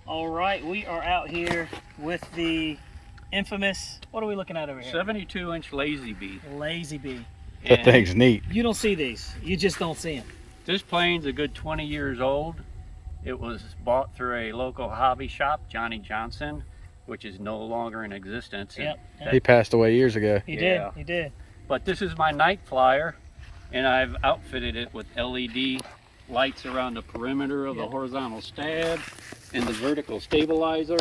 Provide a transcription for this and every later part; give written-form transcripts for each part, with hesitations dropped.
All right, we are out here with the infamous, what are we looking at over here? 72-inch Lazy Bee. Lazy Bee. That thing's neat. You don't see these. You just don't see them. This plane's a good 20 years old. It was bought through a local hobby shop, Johnny Johnson, which is no longer in existence. Yep. He passed away years ago. He Yeah. did. He did. But this is my night flyer, and I've outfitted it with LED lights around the perimeter of the horizontal stab and the vertical stabilizer.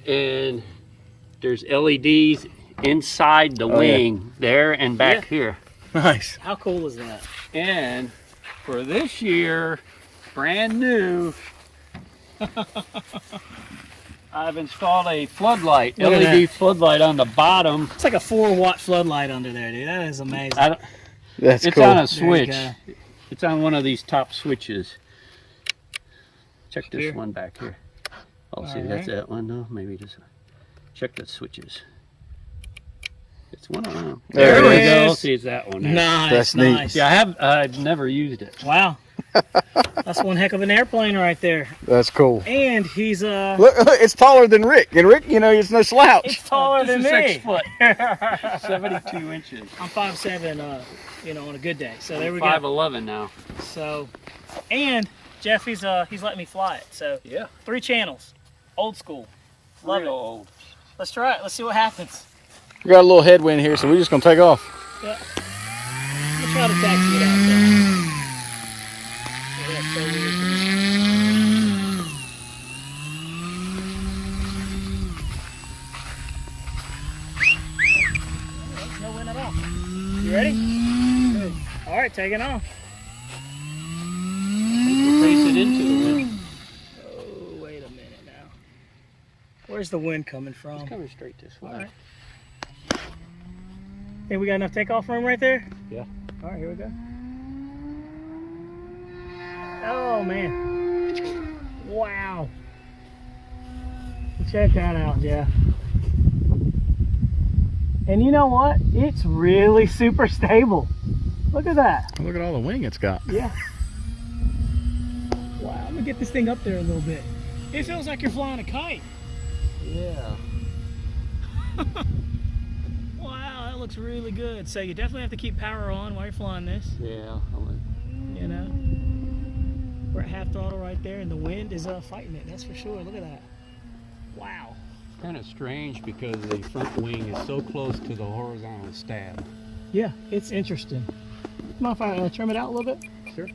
And there's LEDs inside the wing there and back here. Nice. How cool is that? And for this year, brand new, I've installed a floodlight, Look at LED floodlight on the bottom. It's like a 4-watt floodlight under there, dude. That is amazing. That's It's cool. on a There you switch. go. It's on one of these top switches. Check this Here. one back here. Oh, see, All that's right. that one. No, maybe just check the switches. It's one of them. There we it go. is. See, it's that one. There. Nice, That's neat. nice. Yeah, I've never used it. Wow. That's one heck of an airplane right there. That's cool. And he's Look, it's taller than Rick. And Rick, you know, it's no slouch. it's taller This than is me. 6 foot, 72 inches. I'm 5'7", you know, on a good day. So there we go. 5'11" now. So, and Jeff, he's letting me fly it. So Yeah. 3 channels, old school. Love Real it. old. Let's try it. Let's see what happens. We got a little headwind here, so we're just going to take off. Yeah. We'll try to taxi it out there. Yeah, that's so weird. No wind at all. You ready? Good. All right, taking off. Face it into the wind. Oh, wait a minute now. Where's the wind coming from? It's coming straight this way. All right. Think we got enough takeoff room right there? Yeah. All right, here we go. Oh, man. Wow. Check that out, Jeff. And you know what? It's really super stable. Look at that. Look at all the wing it's got. Yeah. Wow, I'm gonna get this thing up there a little bit. It feels like you're flying a kite. Yeah. Wow, that looks really good. So you definitely have to keep power on while you're flying this. Yeah. You know, we're at half throttle right there, and the wind is fighting it. That's for sure. Look at that. Wow. Kind of strange because the front wing is so close to the horizontal stab. Yeah, it's interesting. Mind if I trim it out a little bit? Sure.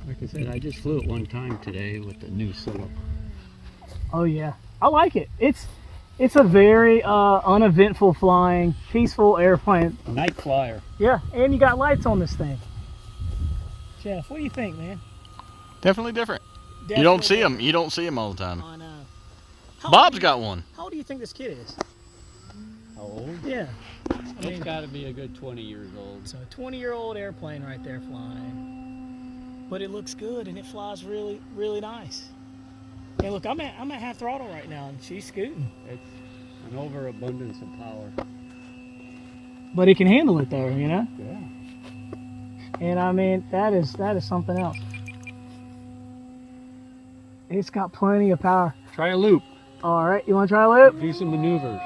Like I said, I just flew it one time today with the new setup. Oh yeah, I like it. It's a very uneventful flying, peaceful airplane. Night flyer. Yeah, and you got lights on this thing. Jeff, what do you think, man? Definitely different. Definitely You don't see them. You don't see them all the time. I know. How Bob's old, got one. How old do you think this kid is? How old? Yeah. I It's mean, got to be a good 20 years old. so a 20-year-old airplane right there flying. But it looks good and it flies really, really nice. And look, I'm at half throttle right now and she's scooting. It's an overabundance of power. But it can handle it though, you know? Yeah. And I mean, that is something else. It's got plenty of power. Try a loop. All right, you want to try a loop? Do some maneuvers.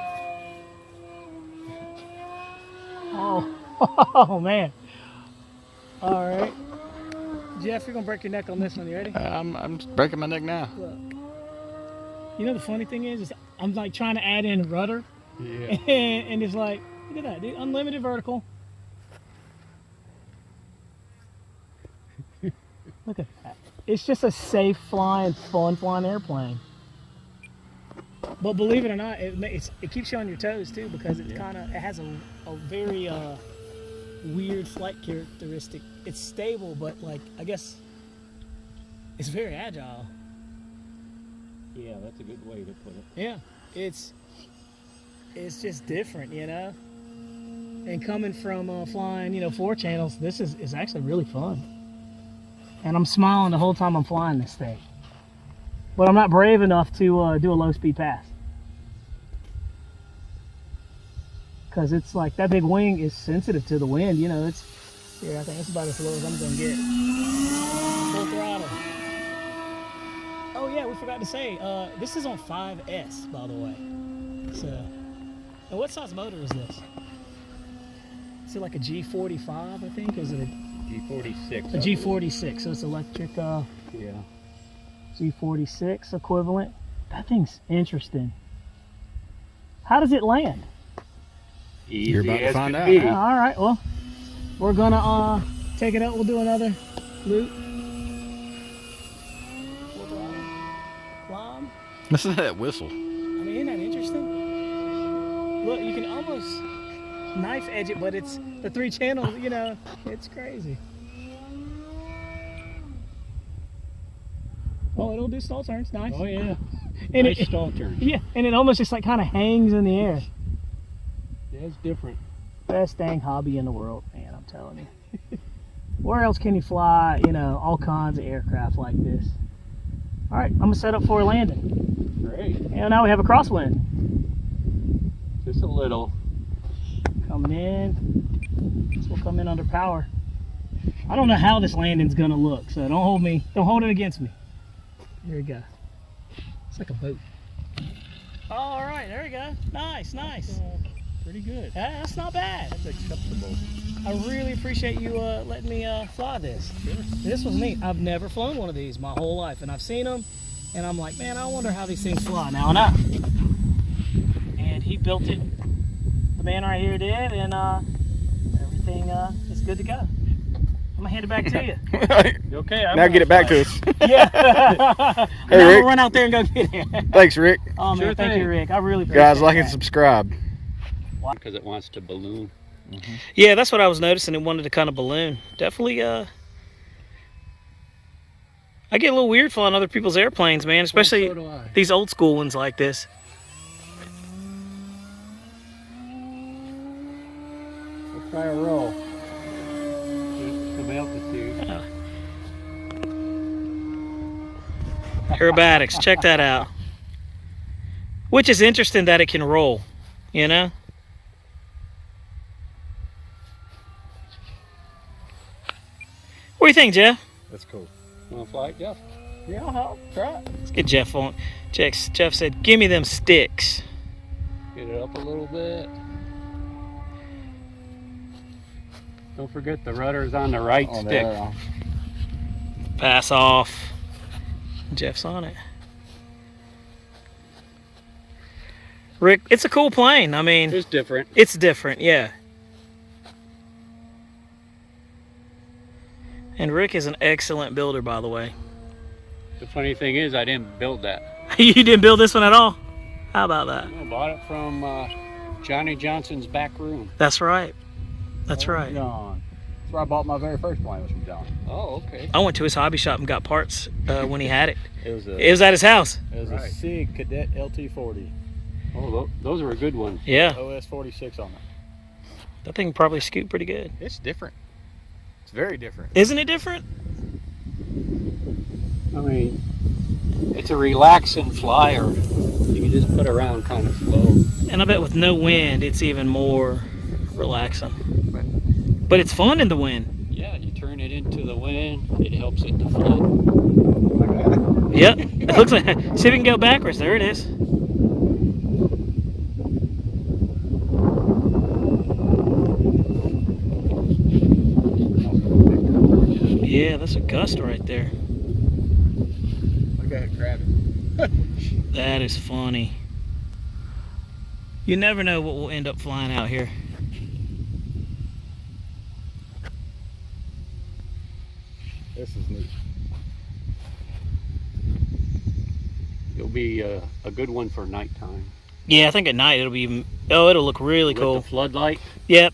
Oh, oh man. All right. Jeff, you're going to break your neck on this one. You ready? I'm breaking my neck now. Look. You know the funny thing is I'm like trying to add in rudder. Yeah. And it's like, look at that, dude. Unlimited vertical. Look at that. It's just a safe flying, fun flying airplane. But believe it or not, it keeps you on your toes too because it has a very weird flight characteristic. It's stable, but like I guess it's very agile. Yeah, that's a good way to put it. Yeah, it's just different, you know. And coming from flying, 4 channels, this is actually really fun. And I'm smiling the whole time I'm flying this thing. But I'm not brave enough to do a low-speed pass. Because it's like that big wing is sensitive to the wind, you know. It's here. I think that's about as low as I'm gonna get. Full throttle. Oh yeah, we forgot to say, this is on 5S, by the way. So, and what size motor is this? Is it like a G45, I think? Or is it a G46. G46? So it's electric Yeah. G46 equivalent. That thing's interesting. How does it land? Easy You're about to as find could out. be. All right, well, we're gonna take it up. We'll do another loop. We'll climb. Listen to that whistle. I mean, isn't that interesting? Look, you can almost knife edge it, but it's the 3 channels, you know, it's crazy. Oh, it'll do stall turns, nice. Oh yeah. And Nice it, stall turn. yeah, and it almost just like kind of hangs in the air. Yeah, it's different. Best dang hobby in the world, man, I'm telling you. Where else can you fly, you know, all kinds of aircraft like this? All right, I'm gonna set up for a landing. Great. And now we have a crosswind Just a little. coming in. This will come in under power. I don't know how this landing's gonna look, so don't hold it against me. Here we go. It's like a boat. All right, there we go. Nice, nice. Pretty good. That's not bad. That's acceptable. I really appreciate you letting me fly this. Sure. This was neat. I've never flown one of these my whole life, and I've seen them, and I'm like, man, I wonder how these things fly. Now I know. And he built it. The man right here did, and everything is good to go. I'm gonna hand it back to you. Okay. Now get it back to us. Yeah. Hey, Now Rick. we'll run out there and go get it. Thanks, Rick. Oh man, Sure thank you, thing. Rick. I really appreciate Guys, like and that. subscribe. Because it wants to balloon. Yeah, that's what I was noticing. It wanted to kind of balloon. Definitely, I get a little weird flying other people's airplanes, man, especially So do I. these old school ones like this. Let's try a roll. Just some altitude. Aerobatics, check that out. Which is interesting that it can roll, you know? What do you think, Jeff? That's cool. Want to fly it, Jeff? Yeah, I'll try it. Let's get Jeff on. Jeff said, give me them sticks. Get it up a little bit. Don't forget the rudder's on the right On stick. there. Pass off. Jeff's on it. Rick, it's a cool plane. I mean, It's different. it's different, yeah. And Rick is an excellent builder, by the way. The funny thing is, I didn't build that. You didn't build this one at all? How about that? I bought it from Johnny Johnson's back room. That's right. That's right. John. That's where I bought my very first plane was from John. Oh, okay. I went to his hobby shop and got parts when he had it. It was It was at his house. a SIG Cadet LT40. Oh, those are a good one. Yeah, OS 46 on it. that thing probably scooped pretty good. It's different. It's very different. Isn't it different? I mean, it's a relaxing flyer. You can just put around kind of slow. And I bet with no wind, it's even more relaxing. But it's fun in the wind. Yeah, you turn it into the wind. It helps it to float. Like that. Yep. It looks like. See if we can go backwards. There it is. Yeah, that's a gust right there. Look at it, grab it. That is funny. You never know what will end up flying out here. This is neat. It'll be a good one for nighttime. Yeah, I think at night it'll be even. Oh, it'll look really With cool. the floodlight. Yep.